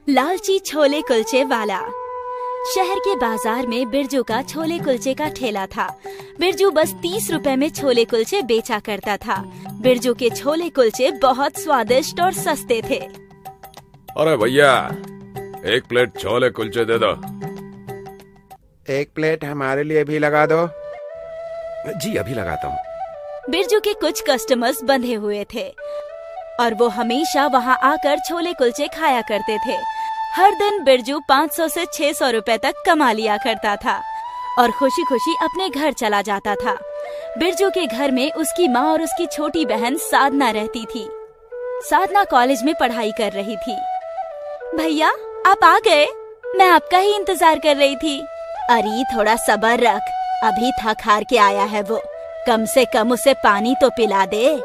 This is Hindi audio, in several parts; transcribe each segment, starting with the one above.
लालची छोले कुलचे वाला। शहर के बाजार में बिरजू का छोले कुलचे का ठेला था। बिरजू बस 30 रुपए में छोले कुलचे बेचा करता था। बिरजू के छोले कुलचे बहुत स्वादिष्ट और सस्ते थे। अरे भैया, एक प्लेट छोले कुलचे दे दो। एक प्लेट हमारे लिए भी लगा दो। जी अभी लगाता हूँ। बिरजू के कुछ कस्टमर्स बंधे हुए थे और वो हमेशा वहाँ आकर छोले कुलचे खाया करते थे। हर दिन बिरजू 500 से 600 रुपए तक कमा लिया करता था और खुशी खुशी अपने घर चला जाता था। बिरजू के घर में उसकी माँ और उसकी छोटी बहन साधना रहती थी। साधना कॉलेज में पढ़ाई कर रही थी। भैया, आप आ गए? मैं आपका ही इंतजार कर रही थी। अरे थोड़ा सब्र रख, अभी थक हार के आया है वो, कम से कम उसे पानी तो पिला दे।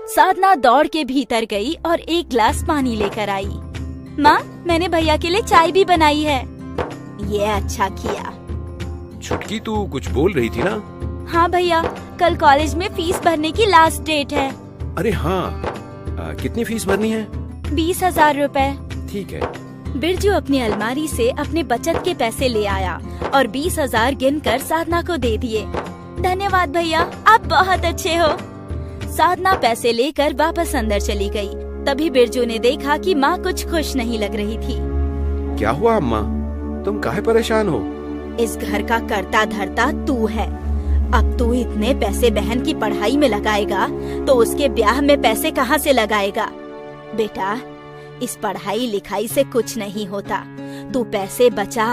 साधना दौड़ के भीतर गई और एक गिलास पानी लेकर आई। माँ, मैंने भैया के लिए चाय भी बनाई है। ये अच्छा किया। छुटकी, तू कुछ बोल रही थी ना? हाँ भैया, कल कॉलेज में फीस भरने की लास्ट डेट है। अरे हाँ, कितनी फीस भरनी है? 20,000 रुपए। ठीक है। बिरजू अपनी अलमारी से अपने बचत के पैसे ले आया और 20,000 गिनकर साधना को दे दिए। धन्यवाद भैया, आप बहुत अच्छे हो। साधना पैसे लेकर वापस अंदर चली गई। तभी बिरजू ने देखा कि माँ कुछ खुश नहीं लग रही थी। क्या हुआ अम्मा, तुम काहे परेशान हो? इस घर का करता धरता तू है। अब तू इतने पैसे बहन की पढ़ाई में लगाएगा तो उसके ब्याह में पैसे कहाँ से लगाएगा? बेटा, इस पढ़ाई लिखाई से कुछ नहीं होता। तू पैसे बचा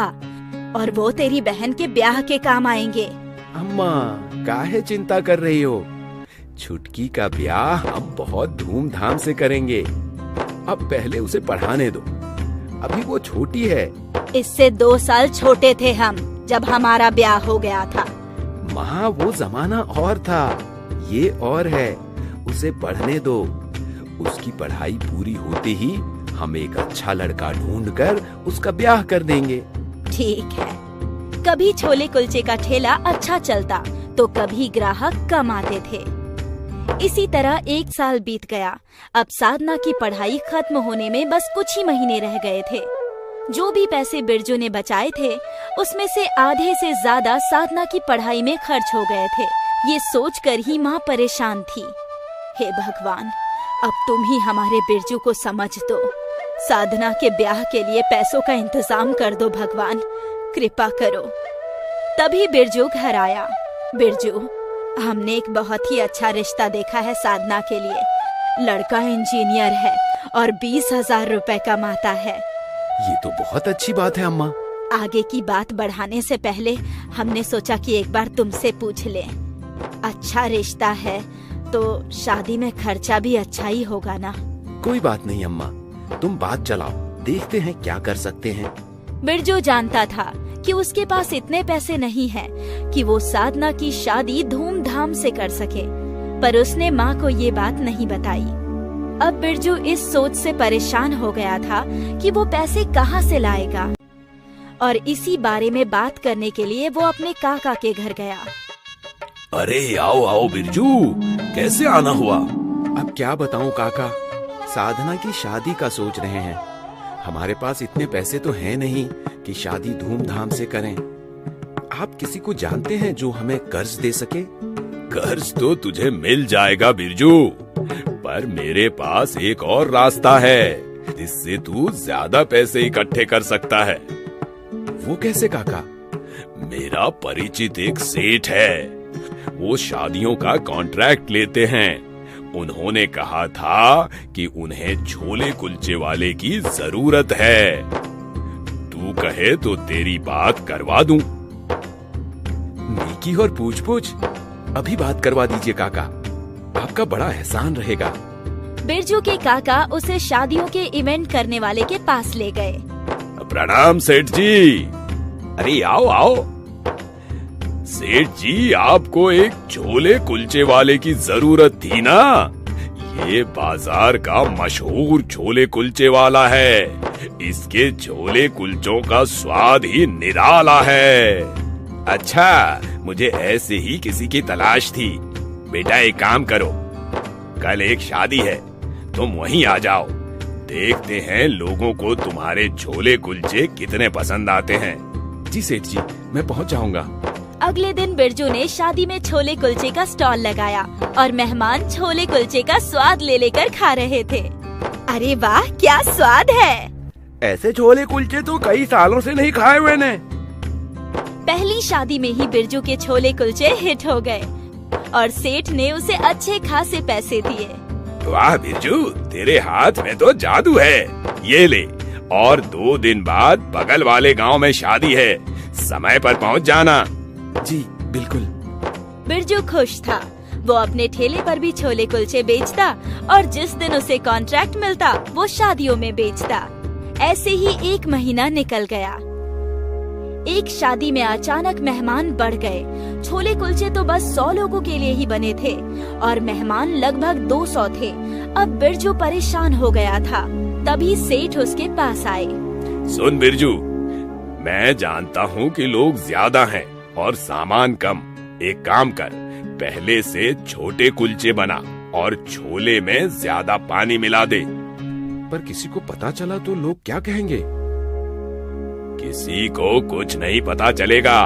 और वो तेरी बहन के ब्याह के काम आएंगे। अम्मा, काहे चिंता कर रही हो? छुटकी का ब्याह हम बहुत धूमधाम से करेंगे। अब पहले उसे पढ़ाने दो, अभी वो छोटी है। इससे 2 साल छोटे थे हम जब हमारा ब्याह हो गया था। माँ, वो जमाना और था, ये और है। उसे पढ़ने दो। उसकी पढ़ाई पूरी होते ही हम एक अच्छा लड़का ढूंढकर उसका ब्याह कर देंगे। ठीक है। कभी छोले कुलचे का ठेला अच्छा चलता तो कभी ग्राहक कम आते थे। इसी तरह 1 साल बीत गया। अब साधना की पढ़ाई खत्म होने में बस कुछ ही महीने रह गए थे। जो भी पैसे बिरजू ने बचाए थे उसमें से आधे से ज्यादा साधना की पढ़ाई में खर्च हो गए थे। ये सोचकर ही माँ परेशान थी। हे भगवान, अब तुम ही हमारे बिरजू को समझ दो। साधना के ब्याह के लिए पैसों का इंतजाम कर दो भगवान, कृपा करो। तभी बिरजू घर आया। बिरजू, हमने एक बहुत ही अच्छा रिश्ता देखा है साधना के लिए। लड़का इंजीनियर है और 20,000 रुपए कमाता है। ये तो बहुत अच्छी बात है अम्मा। आगे की बात बढ़ाने से पहले हमने सोचा कि एक बार तुमसे पूछ लें। अच्छा रिश्ता है तो शादी में खर्चा भी अच्छा ही होगा ना? कोई बात नहीं अम्मा, तुम बात चलाओ, देखते हैं क्या कर सकते हैं। बिरजू जानता था कि उसके पास इतने पैसे नहीं हैं कि वो साधना की शादी धूमधाम से कर सके, पर उसने माँ को ये बात नहीं बताई। अब बिरजू इस सोच से परेशान हो गया था कि वो पैसे कहाँ से लाएगा और इसी बारे में बात करने के लिए वो अपने काका के घर गया। अरे आओ आओ बिरजू, कैसे आना हुआ? अब क्या बताऊं काका, साधना की शादी का सोच रहे हैं। हमारे पास इतने पैसे तो हैं नहीं कि शादी धूमधाम से करें। आप किसी को जानते हैं जो हमें कर्ज दे सके? कर्ज तो तुझे मिल जाएगा बिरजू, पर मेरे पास एक और रास्ता है जिससे तू ज्यादा पैसे इकट्ठे कर सकता है। वो कैसे काका? मेरा परिचित एक सेठ है, वो शादियों का कॉन्ट्रैक्ट लेते हैं। उन्होंने कहा था कि उन्हें छोले कुलचे वाले की जरूरत है। तू कहे तो तेरी बात करवा दूं। नेकी और पूछ-पूछ, अभी बात करवा दीजिए काका, आपका बड़ा एहसान रहेगा। बिरजू के काका उसे शादियों के इवेंट करने वाले के पास ले गए। प्रणाम सेठ जी। अरे आओ आओ। सेठ जी, आपको एक छोले कुलचे वाले की जरूरत थी ना? ये बाजार का मशहूर छोले कुलचे वाला है। इसके छोले कुलचों का स्वाद ही निराला है। अच्छा, मुझे ऐसे ही किसी की तलाश थी। बेटा एक काम करो, कल एक शादी है, तुम वहीं आ जाओ। देखते हैं लोगों को तुम्हारे छोले कुलचे कितने पसंद आते हैं। जी सेठ जी, मैं पहुंच जाऊंगा। अगले दिन बिरजू ने शादी में छोले कुलचे का स्टॉल लगाया और मेहमान छोले कुलचे का स्वाद ले लेकर खा रहे थे। अरे वाह, क्या स्वाद है! ऐसे छोले कुलचे तो कई सालों से नहीं खाए मैंने। पहली शादी में ही बिरजू के छोले कुलचे हिट हो गए और सेठ ने उसे अच्छे खासे पैसे दिए। वाह बिरजू, तेरे हाथ में तो जादू है। ये ले, और 2 दिन बाद बगल वाले गांव में शादी है, समय पर पहुंच जाना। जी बिल्कुल। बिरजू खुश था। वो अपने ठेले पर भी छोले कुलचे बेचता और जिस दिन उसे कॉन्ट्रैक्ट मिलता वो शादियों में बेचता। ऐसे ही 1 महीना निकल गया। एक शादी में अचानक मेहमान बढ़ गए। छोले कुलचे तो बस 100 लोगों के लिए ही बने थे और मेहमान लगभग 200 थे। अब बिरजू परेशान हो गया था। तभी सेठ उसके पास आए। सुन बिरजू, मैं जानता हूँ कि लोग ज्यादा हैं और सामान कम। एक काम कर, पहले से छोटे कुलचे बना और छोले में ज्यादा पानी मिला दे। पर किसी को पता चला तो लोग क्या कहेंगे? किसी को कुछ नहीं पता चलेगा।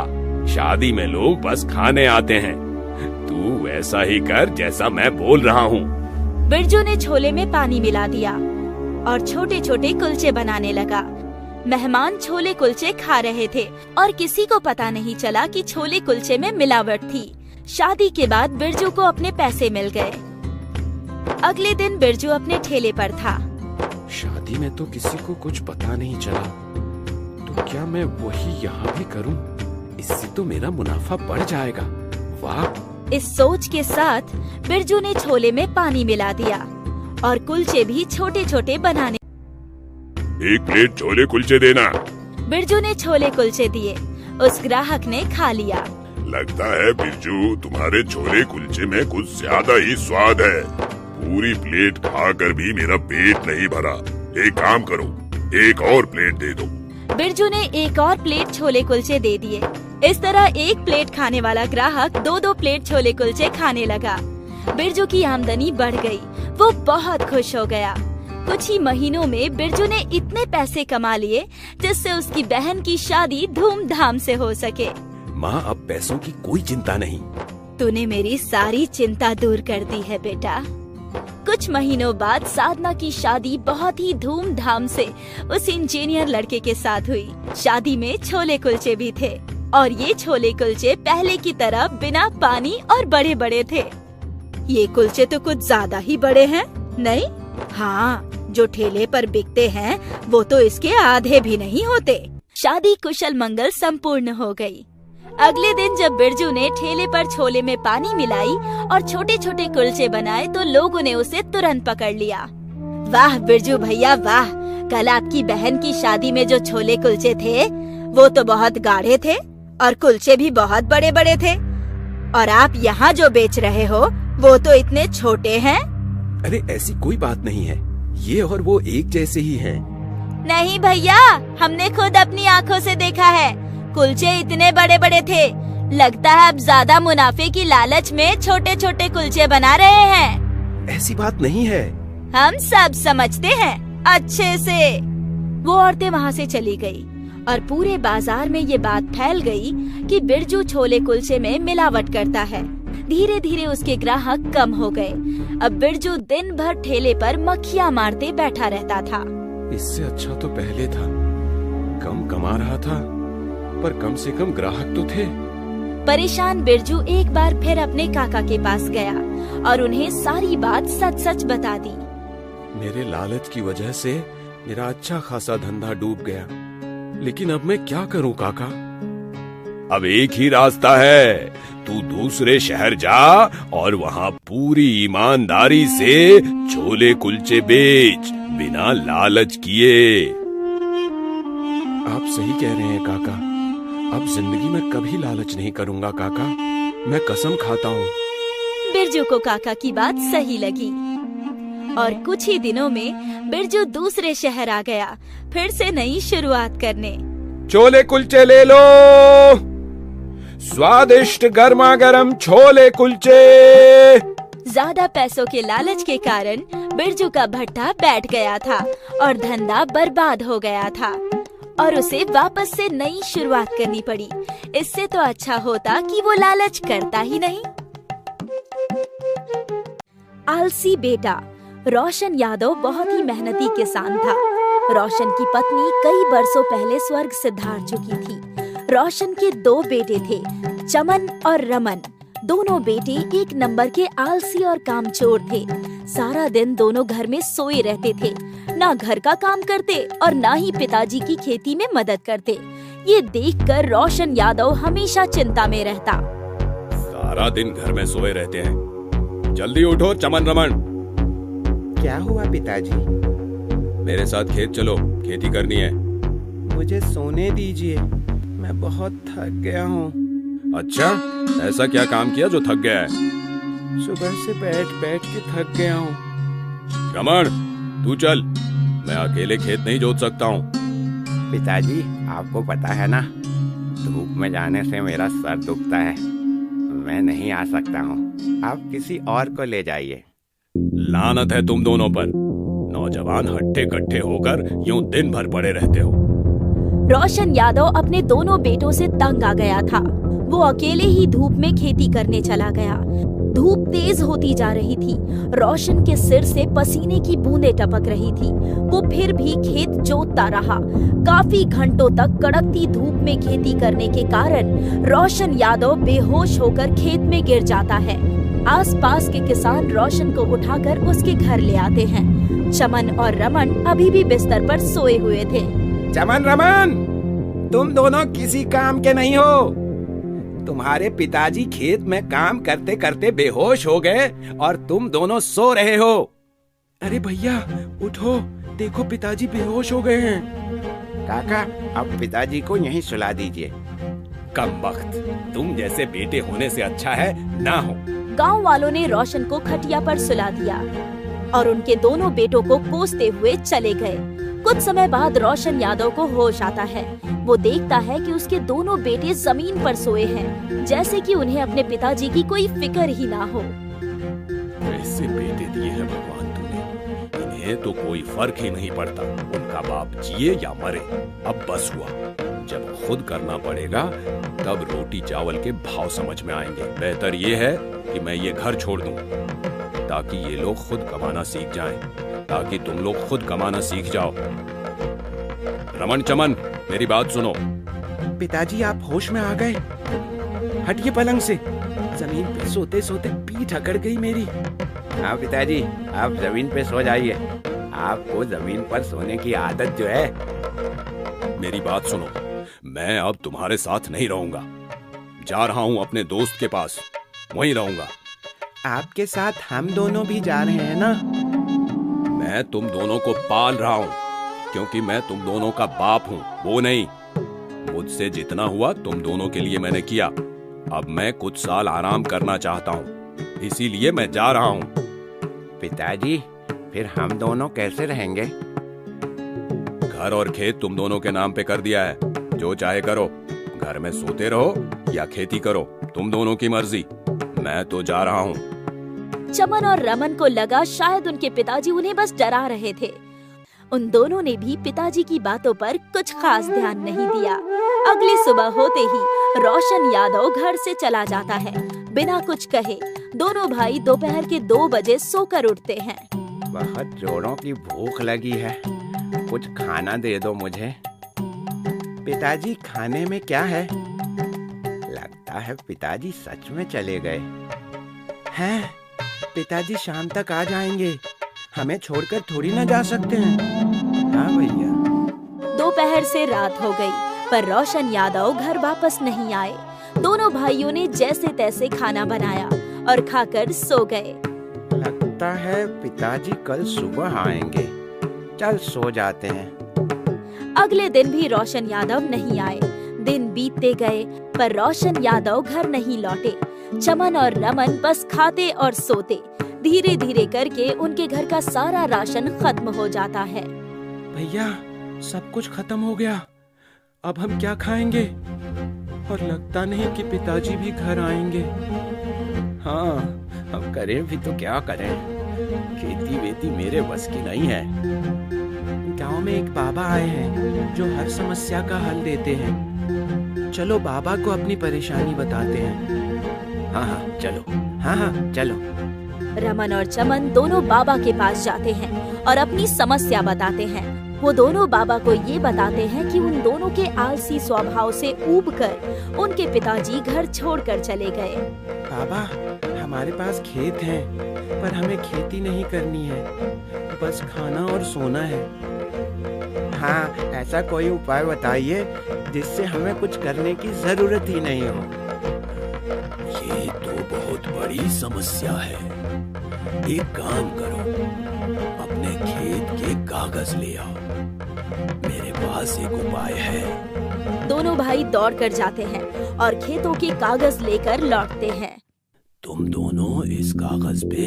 शादी में लोग बस खाने आते हैं। तू वैसा ही कर जैसा मैं बोल रहा हूँ। बिरजू ने छोले में पानी मिला दिया और छोटे छोटे कुलचे बनाने लगा। मेहमान छोले कुलचे खा रहे थे और किसी को पता नहीं चला कि छोले कुलचे में मिलावट थी। शादी के बाद बिरजू को अपने पैसे मिल गए। अगले दिन बिरजू अपने ठेले पर था। शादी में तो किसी को कुछ पता नहीं चला, तो क्या मैं वही यहाँ भी करूँ? इससे तो मेरा मुनाफा बढ़ जाएगा। वाह! इस सोच के साथ बिरजू ने छोले में पानी मिला दिया और कुलचे भी छोटे छोटे बनाने। 1 प्लेट छोले कुलचे देना। बिरजू ने छोले कुलचे दिए। उस ग्राहक ने खा लिया। लगता है बिरजू, तुम्हारे छोले कुलचे में कुछ ज्यादा ही स्वाद है। पूरी प्लेट खाकर भी मेरा पेट नहीं भरा। एक काम करो, 1 और प्लेट दे दो। बिरजू ने 1 और प्लेट छोले कुलचे दे दिए। इस तरह 1 प्लेट खाने वाला ग्राहक 2-2 प्लेट छोले कुलचे खाने लगा। बिरजू की आमदनी बढ़ गई। वो बहुत खुश हो गया। कुछ ही महीनों में बिरजू ने इतने पैसे कमा लिए जिससे उसकी बहन की शादी धूमधाम से हो सके। माँ, अब पैसों की कोई चिंता नहीं। तूने मेरी सारी चिंता दूर कर दी है बेटा। कुछ महीनों बाद साधना की शादी बहुत ही धूमधाम से उस इंजीनियर लड़के के साथ हुई। शादी में छोले कुलचे भी थे और ये छोले कुलचे पहले की तरह बिना पानी और बड़े बड़े थे। ये कुलचे तो कुछ ज्यादा ही बड़े हैं, नहीं? हाँ, जो ठेले पर बिकते हैं वो तो इसके आधे भी नहीं होते। शादी कुशल मंगल संपूर्ण हो गई। अगले दिन जब बिरजू ने ठेले पर छोले में पानी मिलाई और छोटे छोटे कुलचे बनाए तो लोगों ने उसे तुरंत पकड़ लिया। वाह बिरजू भैया वाह! कल आपकी बहन की शादी में जो छोले कुलचे थे वो तो बहुत गाढ़े थे और कुलचे भी बहुत बड़े बड़े थे, और आप यहाँ जो बेच रहे हो वो तो इतने छोटे हैं। अरे ऐसी कोई बात नहीं है, ये और वो एक जैसे ही हैं। नहीं भैया, हमने खुद अपनी आँखों से देखा है। कुलचे इतने बड़े बड़े थे। लगता है अब ज्यादा मुनाफे की लालच में छोटे छोटे कुलचे बना रहे हैं। ऐसी बात नहीं है। हम सब समझते हैं अच्छे से। वो औरतें वहाँ से चली गई और पूरे बाजार में ये बात फैल गई कि बिरजू छोले कुलचे में मिलावट करता है। धीरे धीरे उसके ग्राहक कम हो गए। अब बिरजू दिन भर ठेले पर मक्खियाँ मारते बैठा रहता था। इससे अच्छा तो पहले था। कम कमा रहा था पर कम से कम ग्राहक तो थे। परेशान बिरजू एक बार फिर अपने काका के पास गया और उन्हें सारी बात सच सच बता दी। मेरे लालच की वजह से मेरा अच्छा खासा धंधा डूब गया, लेकिन अब मैं क्या करूं काका? अब एक ही रास्ता है, तू दूसरे शहर जा और वहाँ पूरी ईमानदारी से छोले कुलचे बेच, बिना लालच किए। आप सही कह रहे हैं काका। अब जिंदगी में कभी लालच नहीं करूंगा काका, मैं कसम खाता हूँ। बिरजू को काका की बात सही लगी और कुछ ही दिनों में बिरजू दूसरे शहर आ गया, फिर से नई शुरुआत करने। छोले कुलचे ले लो, स्वादिष्ट गर्मा गर्म छोले कुलचे। ज्यादा पैसों के लालच के कारण बिरजू का भट्टा बैठ गया था और धंधा बर्बाद हो गया था और उसे वापस से नई शुरुआत करनी पड़ी। इससे तो अच्छा होता कि वो लालच करता ही नहीं। आलसी बेटा। रोशन यादव बहुत ही मेहनती किसान था। रोशन की पत्नी कई बरसों पहले स्वर्ग सिधार चुकी थी। रोशन के 2 बेटे थे, चमन और रमन। दोनों बेटे एक नंबर के आलसी और कामचोर थे। सारा दिन दोनों घर में सोए रहते थे, ना घर का काम करते और ना ही पिताजी की खेती में मदद करते। ये देखकर रोशन यादव हमेशा चिंता में रहता। सारा दिन घर में सोए रहते हैं। जल्दी उठो चमन रमन। क्या हुआ पिताजी? मेरे साथ खेत चलो, खेती करनी है। मुझे सोने दीजिए, मैं बहुत थक गया हूँ। अच्छा, ऐसा क्या काम किया जो थक गया है? सुबह से बैठ बैठ के थक गया हूँ। रमन, तू चल, मैं अकेले खेत नहीं जोत सकता हूँ। पिताजी, आपको पता है ना, धूप में जाने से मेरा सर दुखता है, मैं नहीं आ सकता हूँ। आप किसी और को ले जाइए। लानत है तुम दोनों पर। नौजवान हट्टे कट्टे होकर यूं दिन भर पड़े रहते हो। रोशन यादव अपने दोनों बेटों से तंग आ गया था। वो अकेले ही धूप में खेती करने चला गया। धूप तेज होती जा रही थी। रोशन के सिर से पसीने की बूंदें टपक रही थी। वो फिर भी खेत जोतता रहा। काफी घंटों तक कड़कती धूप में खेती करने के कारण रोशन यादव बेहोश होकर खेत में गिर जाता है। आसपास के किसान रोशन को उठाकर उसके घर ले आते हैं। चमन और रमन अभी भी बिस्तर पर सोए हुए थे। चमन रमन, तुम दोनों किसी काम के नहीं हो। तुम्हारे पिताजी खेत में काम करते करते बेहोश हो गए और तुम दोनों सो रहे हो। अरे भैया उठो, देखो पिताजी बेहोश हो गए हैं। काका, अब पिताजी को यहीं सुला दीजिए। कमबख्त, तुम जैसे बेटे होने से अच्छा है ना हो। गांव वालों ने रोशन को खटिया पर सुला दिया और उनके दोनों बेटों को कोसते हुए चले गए। कुछ समय बाद रोशन यादव को होश आता है। वो देखता है कि उसके दोनों बेटे जमीन पर सोए हैं, जैसे कि उन्हें अपने पिताजी की कोई फिक्र ही ना हो। ऐसे बेटे दिए हैं भगवान तूने, इन्हें तो कोई फर्क ही नहीं पड़ता, उनका बाप जिए या मरे। अब बस हुआ, जब खुद करना पड़ेगा तब रोटी चावल के भाव समझ में आएंगे। बेहतर ये है कि मैं ये घर छोड़ दूं, ताकि ये लोग खुद कमाना सीख जाएं, ताकि तुम लोग खुद कमाना सीख जाओ। रमन, चमन, मेरी बात सुनो। पिताजी, आप होश में आ गए? हटिए पलंग से, जमीन पे सोते सोते पीठ अकड़ गई मेरी। हाँ पिताजी, आप जमीन पे सो जाइए, आपको जमीन पर सोने की आदत जो है। मेरी बात सुनो, मैं अब तुम्हारे साथ नहीं रहूंगा। जा रहा हूँ अपने दोस्त के पास, वहीं रहूंगा। आपके साथ हम दोनों भी जा रहे हैं ना? मैं तुम दोनों को पाल रहा हूँ, क्योंकि मैं तुम दोनों का बाप हूँ, वो नहीं। मुझसे जितना हुआ तुम दोनों के लिए मैंने किया। अब मैं कुछ साल आराम करना चाहता हूँ, इसीलिए मैं जा रहा हूँ। पिताजी, फिर हम दोनों कैसे रहेंगे? घर और खेत तुम दोनों के नाम पे कर दिया है, जो चाहे करो। घर में सोते रहो या खेती करो, तुम दोनों की मर्जी। मैं तो जा रहा हूँ। चमन और रमन को लगा शायद उनके पिताजी उन्हें बस डरा रहे थे। उन दोनों ने भी पिताजी की बातों पर कुछ खास ध्यान नहीं दिया। अगली सुबह होते ही रोशन यादव घर से चला जाता है, बिना कुछ कहे। दोनों भाई दोपहर के 2 बजे सोकर उठते हैं। बहुत जोरों की भूख लगी है, कुछ खाना दे दो मुझे। पिताजी, खाने में क्या है? लगता है पिताजी सच में चले गए हैं। पिताजी शाम तक आ जाएंगे, हमें छोड़कर थोड़ी ना जा सकते हैं। हाँ भैया। दोपहर से रात हो गई, पर रोशन यादव घर वापस नहीं आए। दोनों भाइयों ने जैसे तैसे खाना बनाया और खाकर सो गए। लगता है पिताजी कल सुबह आएंगे, चल सो जाते हैं। अगले दिन भी रोशन यादव नहीं आए। दिन बीतते गए, पर रोशन यादव घर नहीं लौटे। चमन और रमन बस खाते और सोते। धीरे धीरे करके उनके घर का सारा राशन खत्म हो जाता है। भैया, सब कुछ खत्म हो गया, अब हम क्या खाएंगे? और लगता नहीं कि पिताजी भी घर आएंगे। हाँ, अब करें भी तो क्या करें, खेती वेती मेरे बस की नहीं है। गांव में एक बाबा आए हैं जो हर समस्या का हल देते हैं। चलो बाबा को अपनी परेशानी बताते हैं। हाँ चलो, हाँ चलो। रमन और चमन दोनों बाबा के पास जाते हैं और अपनी समस्या बताते हैं। वो दोनों बाबा को ये बताते हैं कि उन दोनों के आलसी स्वभाव से ऊबकर उनके पिताजी घर छोड़कर चले गए। बाबा, हमारे पास खेत है, पर हमें खेती नहीं करनी है, बस खाना और सोना है। हाँ, ऐसा कोई उपाय बताइए जिससे हमें कुछ करने की जरूरत ही नहीं हो। ये तो बहुत बड़ी समस्या है। एक काम करो, अपने खेत के कागज ले आओ, मेरे पास एक उपाय है। दोनों भाई दौड़ कर जाते हैं और खेतों के कागज लेकर लौटते हैं। तुम दोनों इस कागज पे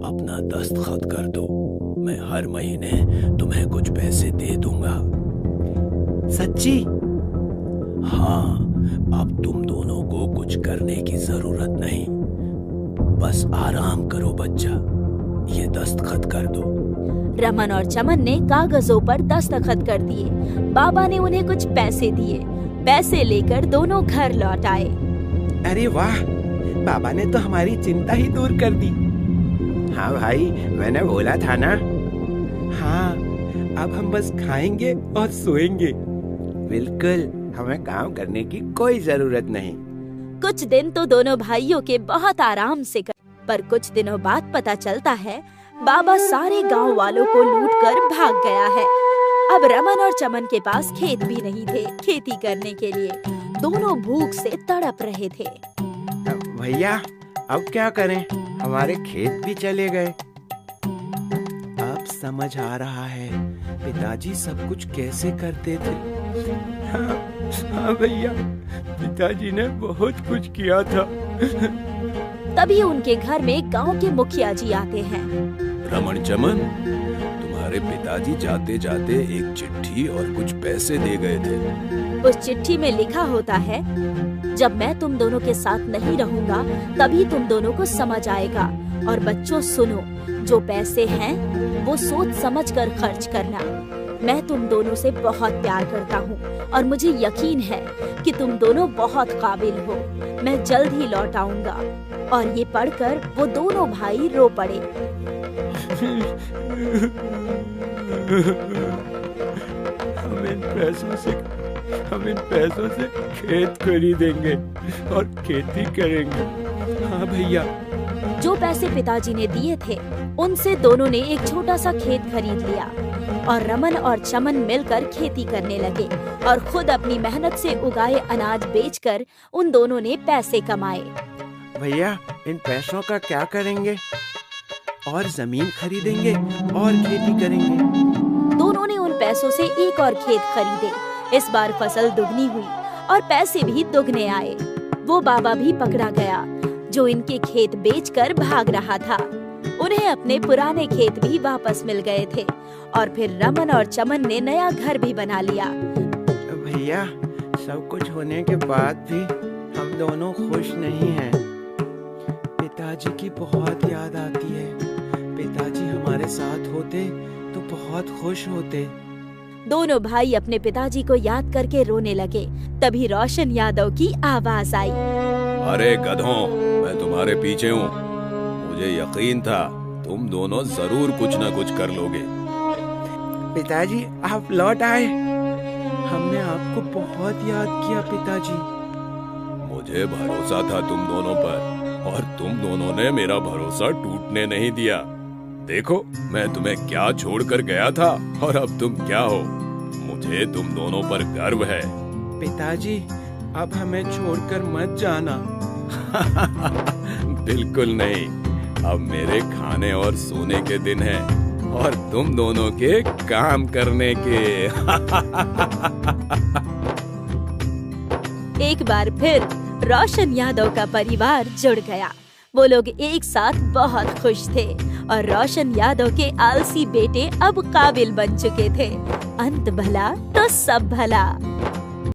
अपना दस्तखत कर दो, मैं हर महीने तुम्हें कुछ पैसे दे दूंगा। सच्ची? हाँ, अब तुम दोनों को कुछ करने की जरूरत नहीं, बस आराम करो बच्चा, ये दस्तखत कर दो। रमन और चमन ने कागजों पर दस्तखत कर दिए। बाबा ने उन्हें कुछ पैसे दिए। पैसे लेकर दोनों घर लौट आए। अरे वाह, बाबा ने तो हमारी चिंता ही दूर कर दी। हाँ भाई, मैंने बोला था ना। हाँ, अब हम बस खाएंगे और सोएंगे। बिल्कुल, हमें काम करने की कोई जरूरत नहीं। कुछ दिन तो दोनों भाइयों के बहुत आराम से पर कुछ दिनों बाद पता चलता है बाबा सारे गांव वालों को लूटकर भाग गया है। अब रमन और चमन के पास खेत भी नहीं थे खेती करने के लिए। दोनों भूख से तड़प रहे थे। भैया, अब क्या करें? हमारे खेत भी चले गए। अब समझ आ रहा है पिताजी सब कुछ कैसे करते थे। हाँ भैया, पिताजी ने बहुत कुछ किया था। तभी उनके घर में गांव के मुखिया जी आते हैं। रमन चमन, तुम्हारे पिताजी जाते जाते एक चिट्ठी और कुछ पैसे दे गए थे। उस चिट्ठी में लिखा होता है, जब मैं तुम दोनों के साथ नहीं रहूंगा तभी तुम दोनों को समझ आएगा। और बच्चों सुनो, जो पैसे हैं वो सोच समझ कर खर्च करना। मैं तुम दोनों से बहुत प्यार करता हूँ और मुझे यकीन है कि तुम दोनों बहुत काबिल हो। मैं जल्द ही लौट आऊंगा। और ये पढ़कर वो दोनों भाई रो पड़े। हम इन पैसों से खेत खरीदेंगे और खेती करेंगे। हाँ भैया। जो पैसे पिताजी ने दिए थे उनसे दोनों ने एक छोटा सा खेत खरीद लिया और रमन और चमन मिलकर खेती करने लगे और खुद अपनी मेहनत से उगाए अनाज बेचकर उन दोनों ने पैसे कमाए। भैया, इन पैसों का क्या करेंगे? और जमीन खरीदेंगे और खेती करेंगे। दोनों ने उन पैसों से एक और खेत खरीदे। इस बार फसल दुगनी हुई और पैसे भी दुगने आए। वो बाबा भी पकड़ा गया जो इनके खेत बेचकर भाग रहा था। उन्हें अपने पुराने खेत भी वापस मिल गए थे और फिर रमन और चमन ने नया घर भी बना लिया। भैया, सब कुछ होने के बाद भी हम दोनों खुश नहीं हैं। पिताजी की बहुत याद आती है। पिताजी हमारे साथ होते तो बहुत खुश होते। दोनों भाई अपने पिताजी को याद करके रोने लगे। तभी रोशन यादव की आवाज आई। अरे गधों, मैं तुम्हारे पीछे हूँ। मुझे यकीन था तुम दोनों जरूर कुछ न कुछ कर लोगे। पिताजी, आप लौट आए। हमने आपको बहुत याद किया पिताजी। मुझे भरोसा था तुम दोनों पर और तुम दोनों ने मेरा भरोसा टूटने नहीं दिया। देखो, मैं तुम्हें क्या छोड़कर गया था और अब तुम क्या हो। मुझे तुम दोनों पर गर्व है। पिताजी, अब हमें छोड़कर मत जाना। बिल्कुल नहीं, अब मेरे खाने और सोने के दिन हैं और तुम दोनों के काम करने के। एक बार फिर रोशन यादव का परिवार जुड़ गया। वो लोग एक साथ बहुत खुश थे और रोशन यादव के आलसी बेटे अब काबिल बन चुके थे। अंत भला तो सब भला।